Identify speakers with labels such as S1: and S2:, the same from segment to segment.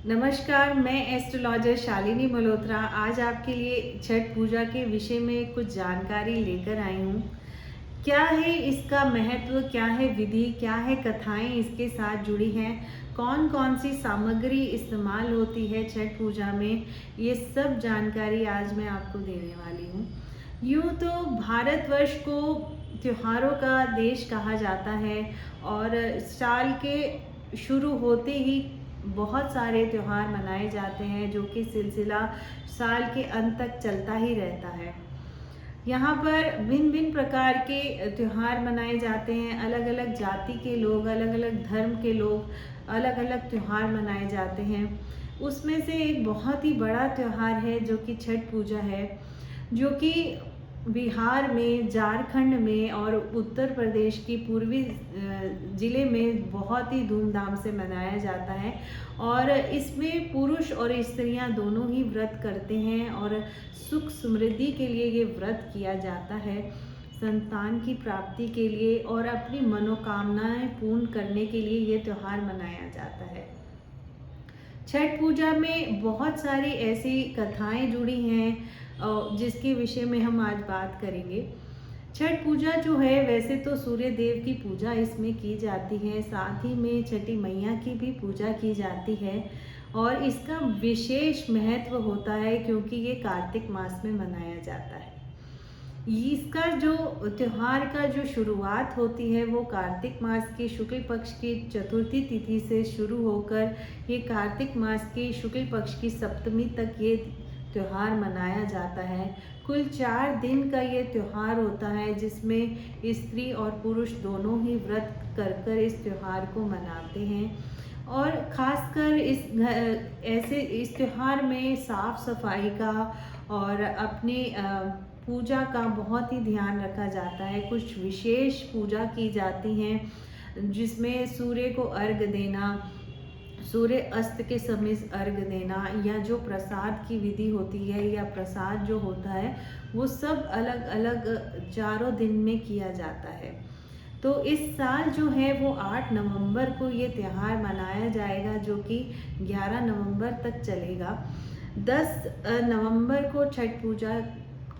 S1: नमस्कार, मैं एस्ट्रोलॉजर शालिनी मल्होत्रा आज आपके लिए छठ पूजा के विषय में कुछ जानकारी लेकर आई हूँ। क्या है इसका महत्व, क्या है विधि, क्या है कथाएं इसके साथ जुड़ी हैं, कौन कौन सी सामग्री इस्तेमाल होती है छठ पूजा में, ये सब जानकारी आज मैं आपको देने वाली हूँ। यूँ तो भारतवर्ष को त्योहारों का देश कहा जाता है और साल के शुरू होते ही बहुत सारे त्यौहार मनाए जाते हैं जो कि सिलसिला साल के अंत तक चलता ही रहता है। यहाँ पर भिन्न भिन्न प्रकार के त्यौहार मनाए जाते हैं। अलग अलग जाति के लोग, अलग अलग धर्म के लोग अलग अलग त्यौहार मनाए जाते हैं। उसमें से एक बहुत ही बड़ा त्यौहार है जो कि छठ पूजा है, जो कि बिहार में, झारखंड में और उत्तर प्रदेश की पूर्वी ज़िले में बहुत ही धूमधाम से मनाया जाता है। और इसमें पुरुष और स्त्रियां दोनों ही व्रत करते हैं और सुख समृद्धि के लिए ये व्रत किया जाता है, संतान की प्राप्ति के लिए और अपनी मनोकामनाएं पूर्ण करने के लिए ये त्यौहार मनाया जाता है। छठ पूजा में बहुत सारी ऐसी कथाएं जुड़ी हैं जिसके विषय में हम आज बात करेंगे। छठ पूजा जो है वैसे तो सूर्य देव की पूजा इसमें की जाती है, साथ ही में छठी मैया की भी पूजा की जाती है और इसका विशेष महत्व होता है क्योंकि ये कार्तिक मास में मनाया जाता है। इसका जो त्योहार का जो शुरुआत होती है वो कार्तिक मास की शुक्ल पक्ष की चतुर्थी तिथि से शुरू होकर ये कार्तिक मास की शुक्ल पक्ष की सप्तमी तक ये त्योहार मनाया जाता है। कुल 4 दिन का ये त्योहार होता है जिसमें स्त्री और पुरुष दोनों ही व्रत कर इस त्योहार को मनाते हैं। और ख़ासकर इस त्योहार में साफ सफाई का और अपने पूजा का बहुत ही ध्यान रखा जाता है। कुछ विशेष पूजा की जाती हैं जिसमें सूर्य को अर्घ देना, सूर्य अस्त के समय अर्घ देना, या जो प्रसाद की विधि होती है या प्रसाद जो होता है वो सब अलग अलग 4 दिन में किया जाता है। तो इस साल जो है वो 8 नवंबर को ये त्यौहार मनाया जाएगा जो कि 11 नवंबर तक चलेगा। 10 नवंबर को छठ पूजा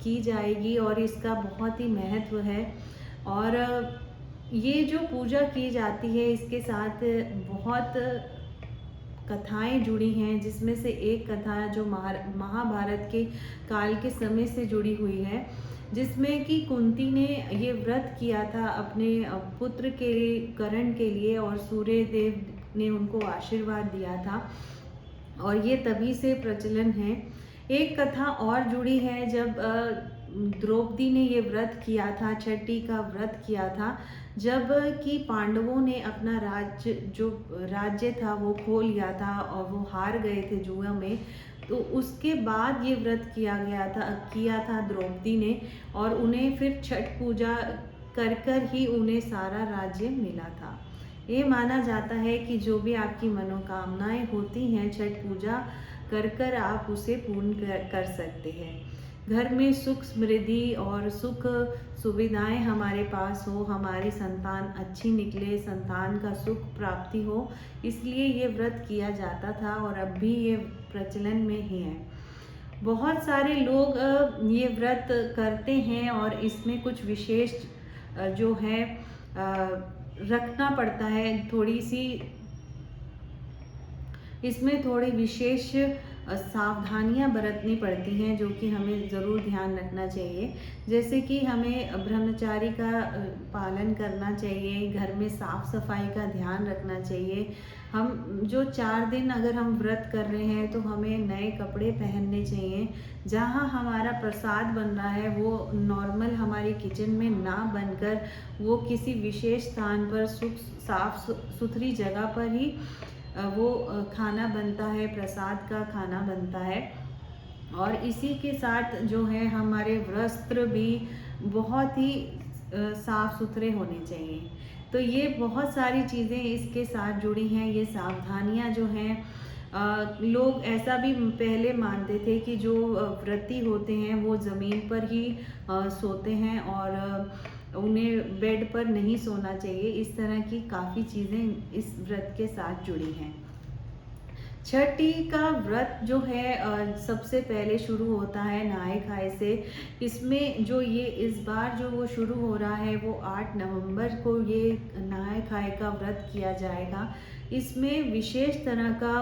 S1: की जाएगी और इसका बहुत ही महत्व है। और ये जो पूजा की जाती है इसके साथ बहुत कथाएं जुड़ी हैं, जिसमें से एक कथा जो महाभारत के काल के समय से जुड़ी हुई है, जिसमें कि कुंती ने ये व्रत किया था अपने पुत्र के लिए, कर्ण के लिए, और सूर्य देव ने उनको आशीर्वाद दिया था और ये तभी से प्रचलन है। एक कथा और जुड़ी है जब द्रौपदी ने ये व्रत किया था, छठी का व्रत किया था, जब कि पांडवों ने अपना राज्य था वो खो लिया था और वो हार गए थे जुआ में। तो उसके बाद ये व्रत किया था द्रौपदी ने, और उन्हें फिर छठ पूजा कर ही उन्हें सारा राज्य मिला था। ये माना जाता है कि जो भी आपकी मनोकामनाएं होती हैं छठ पूजा कर आप उसे पूर्ण कर सकते हैं। घर में सुख समृद्धि और सुख सुविधाएं हमारे पास हो, हमारी संतान अच्छी निकले, संतान का सुख प्राप्ति हो, इसलिए ये व्रत किया जाता था और अब भी ये प्रचलन में ही है। बहुत सारे लोग ये व्रत करते हैं और इसमें कुछ विशेष जो है रखना पड़ता है, इसमें थोड़ी विशेष सावधानियां बरतनी पड़ती हैं जो कि हमें ज़रूर ध्यान रखना चाहिए। जैसे कि हमें ब्रह्मचारी का पालन करना चाहिए, घर में साफ सफाई का ध्यान रखना चाहिए। हम जो 4 दिन अगर हम व्रत कर रहे हैं तो हमें नए कपड़े पहनने चाहिए। जहाँ हमारा प्रसाद बन रहा है वो नॉर्मल हमारी किचन में ना बनकर वो किसी विशेष स्थान पर साफ सुथरी जगह पर ही वो खाना बनता है, प्रसाद का खाना बनता है। और इसी के साथ जो है हमारे वस्त्र भी बहुत ही साफ सुथरे होने चाहिए। तो ये बहुत सारी चीज़ें इसके साथ जुड़ी हैं। ये सावधानियां जो हैं लोग ऐसा भी पहले मानते थे कि जो व्रती होते हैं वो ज़मीन पर ही सोते हैं और उन्हें बेड पर नहीं सोना चाहिए। इस तरह की काफ़ी चीज़ें इस व्रत के साथ जुड़ी हैं। छठी का व्रत जो है सबसे पहले शुरू होता है नहाए खाए से। इसमें जो ये इस बार जो वो शुरू हो रहा है वो 8 नवंबर को ये नहाए खाए का व्रत किया जाएगा। इसमें विशेष तरह का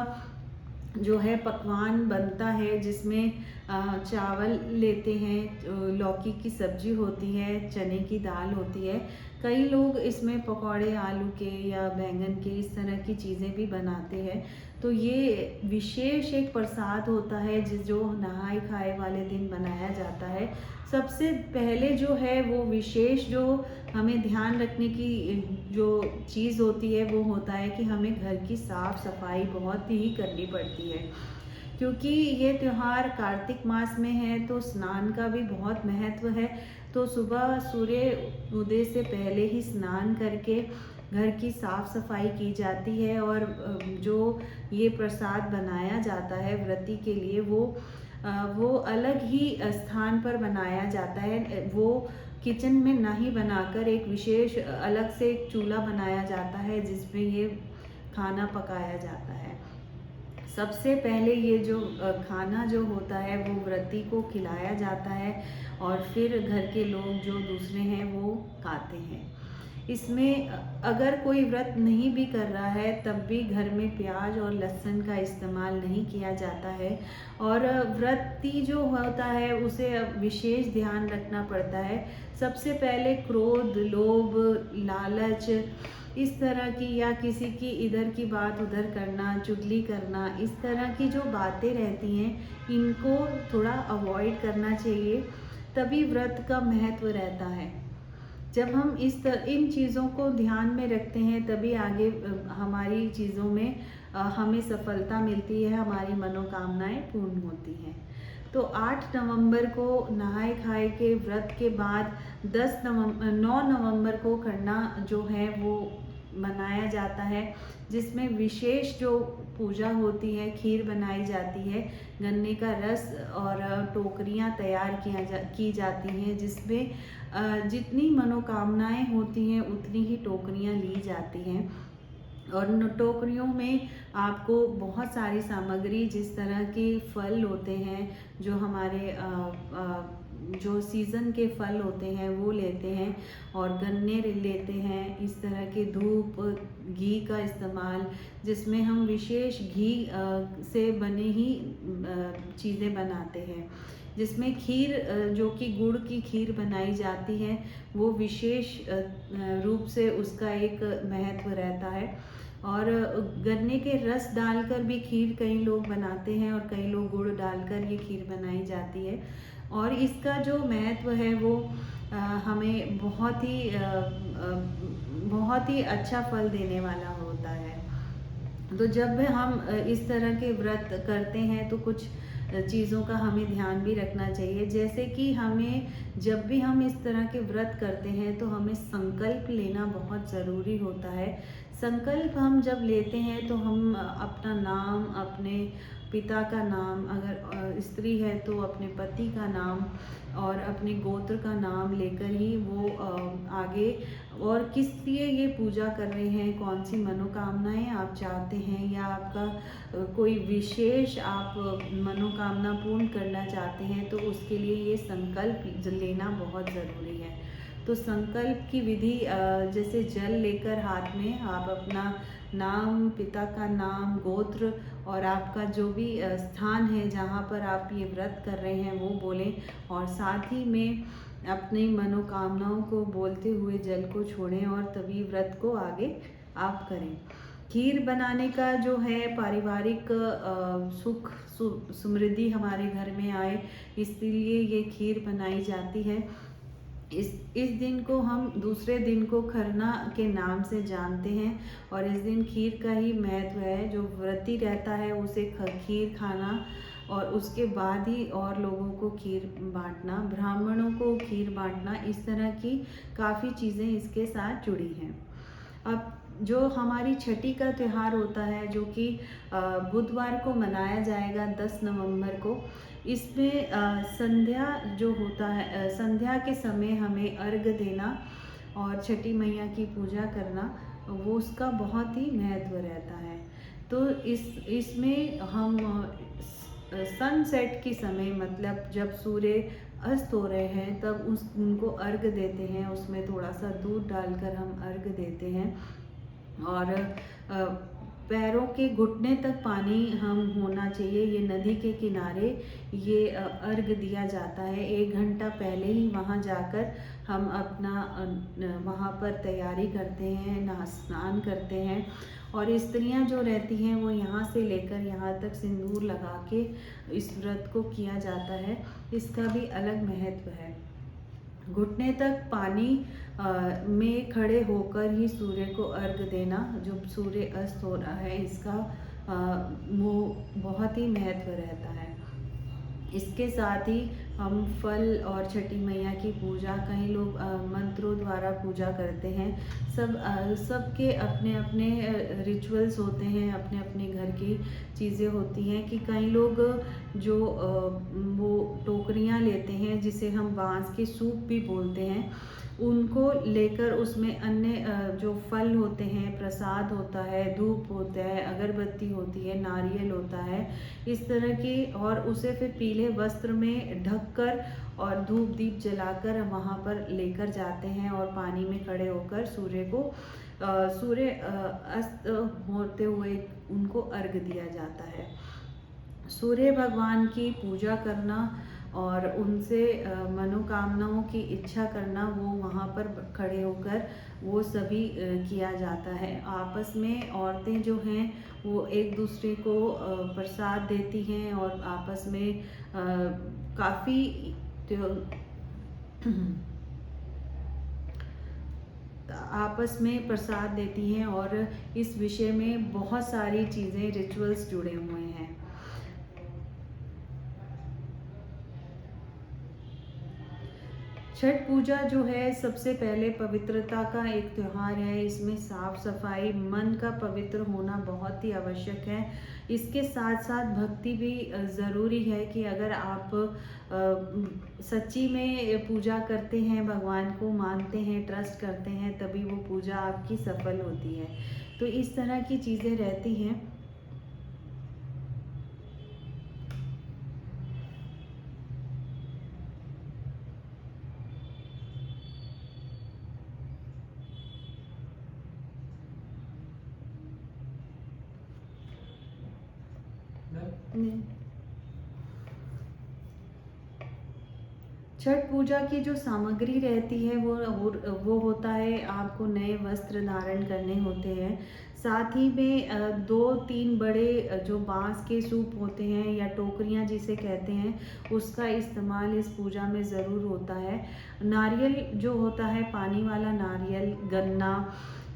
S1: जो है पकवान बनता है, जिसमें चावल लेते हैं, लौकी की सब्जी होती है, चने की दाल होती है। कई लोग इसमें पकौड़े आलू के या बैंगन के इस तरह की चीज़ें भी बनाते हैं। तो ये विशेष एक प्रसाद होता है जो नहाए खाए वाले दिन बनाया जाता है। सबसे पहले जो है वो विशेष जो हमें ध्यान रखने की जो चीज़ होती है वो होता है कि हमें घर की साफ़ सफाई बहुत ही करनी पड़ती है, क्योंकि ये त्यौहार कार्तिक मास में है तो स्नान का भी बहुत महत्व है। तो सुबह सूर्य उदय से पहले ही स्नान करके घर की साफ़ सफाई की जाती है, और जो ये प्रसाद बनाया जाता है व्रती के लिए वो अलग ही स्थान पर बनाया जाता है। वो किचन में नहीं बनाकर एक विशेष अलग से एक चूल्हा बनाया जाता है जिसमें ये खाना पकाया जाता है। सबसे पहले ये जो खाना जो होता है वो व्रती को खिलाया जाता है, और फिर घर के लोग जो दूसरे हैं वो खाते हैं। इसमें अगर कोई व्रत नहीं भी कर रहा है तब भी घर में प्याज और लहसुन का इस्तेमाल नहीं किया जाता है। और व्रती जो होता है उसे विशेष ध्यान रखना पड़ता है। सबसे पहले क्रोध, लोभ, लालच, इस तरह की या किसी की इधर की बात उधर करना, चुगली करना, इस तरह की जो बातें रहती हैं इनको थोड़ा अवॉइड करना चाहिए, तभी व्रत का महत्व रहता है। जब हम इन चीज़ों को ध्यान में रखते हैं तभी आगे हमारी चीज़ों में हमें सफलता मिलती है, हमारी मनोकामनाएं पूर्ण होती हैं। तो 8 नवंबर को नहाए खाए के व्रत के बाद 9 नवंबर को खरना जो है वो मनाया जाता है, जिसमें विशेष जो पूजा होती है, खीर बनाई जाती है, गन्ने का रस और टोकरियाँ तैयार की जाती हैं, जिसमें जितनी मनोकामनाएं होती हैं उतनी ही टोकरियाँ ली जाती हैं। और उन टोकरियों में आपको बहुत सारी सामग्री, जिस तरह के फल होते हैं जो हमारे जो सीज़न के फल होते हैं वो लेते हैं, और गन्ने लेते हैं, इस तरह के धूप, घी का इस्तेमाल, जिसमें हम विशेष घी से बने ही चीज़ें बनाते हैं। जिसमें खीर जो कि गुड़ की खीर बनाई जाती है वो विशेष रूप से उसका एक महत्व रहता है। और गन्ने के रस डालकर भी खीर कई लोग बनाते हैं और कई लोग गुड़ डालकर ये खीर बनाई जाती है। और इसका जो महत्व है वो हमें बहुत ही अच्छा फल देने वाला होता है। तो जब हम इस तरह के व्रत करते हैं तो कुछ चीज़ों का हमें ध्यान भी रखना चाहिए, जैसे कि हमें जब भी हम इस तरह के व्रत करते हैं तो हमें संकल्प लेना बहुत ज़रूरी होता है। संकल्प हम जब लेते हैं तो हम अपना नाम, अपने पिता का नाम, अगर स्त्री है तो अपने पति का नाम और अपने गोत्र का नाम लेकर ही वो आगे, और किस लिए ये पूजा कर रहे हैं, कौन सी मनोकामनाएं आप चाहते हैं, या आपका कोई विशेष आप मनोकामना पूर्ण करना चाहते हैं, तो उसके लिए ये संकल्प लेना बहुत ज़रूरी है। तो संकल्प की विधि जैसे जल लेकर हाथ में आप अपना नाम, पिता का नाम, गोत्र और आपका जो भी स्थान है जहाँ पर आप ये व्रत कर रहे हैं वो बोलें, और साथ ही में अपनी मनोकामनाओं को बोलते हुए जल को छोड़ें, और तभी व्रत को आगे आप करें। खीर बनाने का जो है पारिवारिक सुख समृद्धि हमारे घर में आए, इसलिए ये खीर बनाई जाती है। इस दिन को हम दूसरे दिन को खरना के नाम से जानते हैं, और इस दिन खीर का ही महत्व है। जो व्रती रहता है उसे खीर खाना, और उसके बाद ही और लोगों को खीर बांटना, ब्राह्मणों को खीर बांटना, इस तरह की काफ़ी चीज़ें इसके साथ जुड़ी हैं। अब जो हमारी छठी का त्यौहार होता है जो कि बुधवार को मनाया जाएगा 10 नवंबर को, इसमें संध्या जो होता है, संध्या के समय हमें अर्घ देना और छठी मैया की पूजा करना, वो उसका बहुत ही महत्व रहता है। तो इसमें हम सनसेट के समय, मतलब जब सूर्य अस्त हो रहे हैं, तब उनको अर्घ देते हैं। उसमें थोड़ा सा दूध डालकर हम अर्घ देते हैं। और पैरों के घुटने तक पानी हम होना चाहिए। ये नदी के किनारे ये अर्घ दिया जाता है। 1 घंटा पहले ही वहाँ जाकर हम अपना वहाँ पर तैयारी करते हैं, स्नान करते हैं। और स्त्रियां जो रहती हैं वो यहाँ से लेकर यहाँ तक सिंदूर लगा के इस व्रत को किया जाता है। इसका भी अलग महत्व है। घुटने तक पानी में खड़े होकर ही सूर्य को अर्घ देना, जो सूर्य अस्त हो रहा है, इसका वो बहुत ही महत्व रहता है। इसके साथ ही हम फल और छठी मैया की पूजा, कई लोग मंत्रों द्वारा पूजा करते हैं। सबके अपने अपने रिचुअल्स होते हैं, अपने अपने घर की चीज़ें होती हैं। कि कई लोग जो वो टोकरियाँ लेते हैं, जिसे हम बांस के सूप भी बोलते हैं, उनको लेकर उसमें अन्य जो फल होते हैं, प्रसाद होता है, धूप होता है, अगरबत्ती होती है, नारियल होता है, इस तरह की, और उसे फिर पीले वस्त्र में ढककर और धूप दीप जलाकर वहाँ पर लेकर जाते हैं। और पानी में खड़े होकर सूर्य अस्त होते हुए उनको अर्घ दिया जाता है। सूर्य भगवान की पूजा करना और उनसे मनोकामनाओं की इच्छा करना, वो वहाँ पर खड़े होकर वो सभी किया जाता है। आपस में औरतें जो हैं वो एक दूसरे को प्रसाद देती हैं और आपस में काफ़ी आपस में प्रसाद देती हैं। और इस विषय में बहुत सारी चीज़ें, रिचुअल्स जुड़े हुए हैं। छठ पूजा जो है सबसे पहले पवित्रता का एक त्यौहार है। इसमें साफ सफाई, मन का पवित्र होना बहुत ही आवश्यक है। इसके साथ साथ भक्ति भी ज़रूरी है। कि अगर आप सच्ची में पूजा करते हैं, भगवान को मानते हैं, ट्रस्ट करते हैं, तभी वो पूजा आपकी सफल होती है। तो इस तरह की चीज़ें रहती हैं। छठ पूजा की जो सामग्री रहती है वो होता है, आपको नए वस्त्र धारण करने होते हैं। साथ ही में 2-3 बड़े जो बांस के सूप होते हैं या टोकरियाँ जिसे कहते हैं, उसका इस्तेमाल इस पूजा में ज़रूर होता है। नारियल जो होता है, पानी वाला नारियल, गन्ना,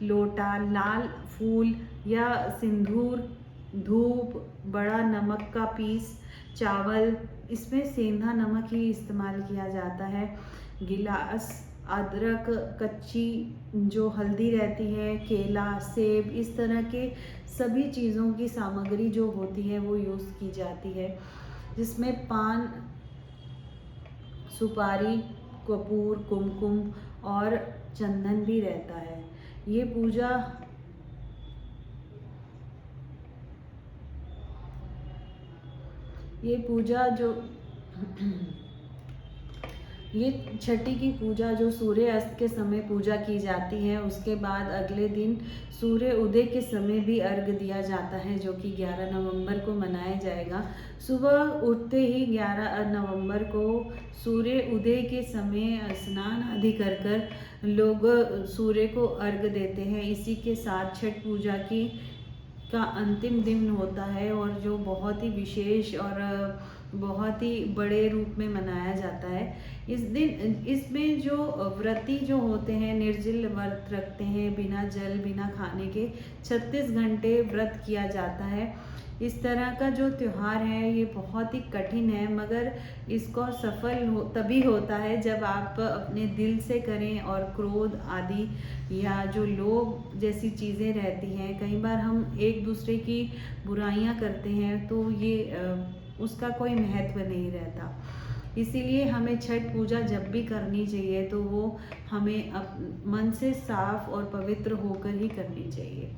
S1: लोटा, लाल फूल या सिंदूर, धूप, बड़ा नमक का पीस, चावल, इसमें सेंधा नमक ही इस्तेमाल किया जाता है। गिलास, अदरक, कच्ची जो हल्दी रहती है, केला, सेब, इस तरह के सभी चीज़ों की सामग्री जो होती है वो यूज़ की जाती है। जिसमें पान, सुपारी, कपूर, कुमकुम और चंदन भी रहता है। ये पूजा जो ये छठी की पूजा जो सूर्य अस्त के समय पूजा की जाती है, उसके बाद अगले दिन सूर्य उदय के समय भी अर्घ दिया जाता है, जो कि 11 नवंबर को मनाया जाएगा। सुबह उठते ही 11 नवंबर को सूर्य उदय के समय स्नान आदि कर लोग सूर्य को अर्घ देते हैं। इसी के साथ छठ पूजा का अंतिम दिन होता है, और जो बहुत ही विशेष और बहुत ही बड़े रूप में मनाया जाता है। इस दिन इसमें जो व्रती जो होते हैं, निर्जल व्रत रखते हैं, बिना जल बिना खाने के 36 घंटे व्रत किया जाता है। इस तरह का जो त्यौहार है ये बहुत ही कठिन है, मगर इसको तभी होता है जब आप अपने दिल से करें। और क्रोध आदि या जो लोभ जैसी चीज़ें रहती हैं, कई बार हम एक दूसरे की बुराइयां करते हैं, तो ये उसका कोई महत्व नहीं रहता। इसीलिए हमें छठ पूजा जब भी करनी चाहिए तो वो हमें मन से साफ और पवित्र होकर ही करनी चाहिए।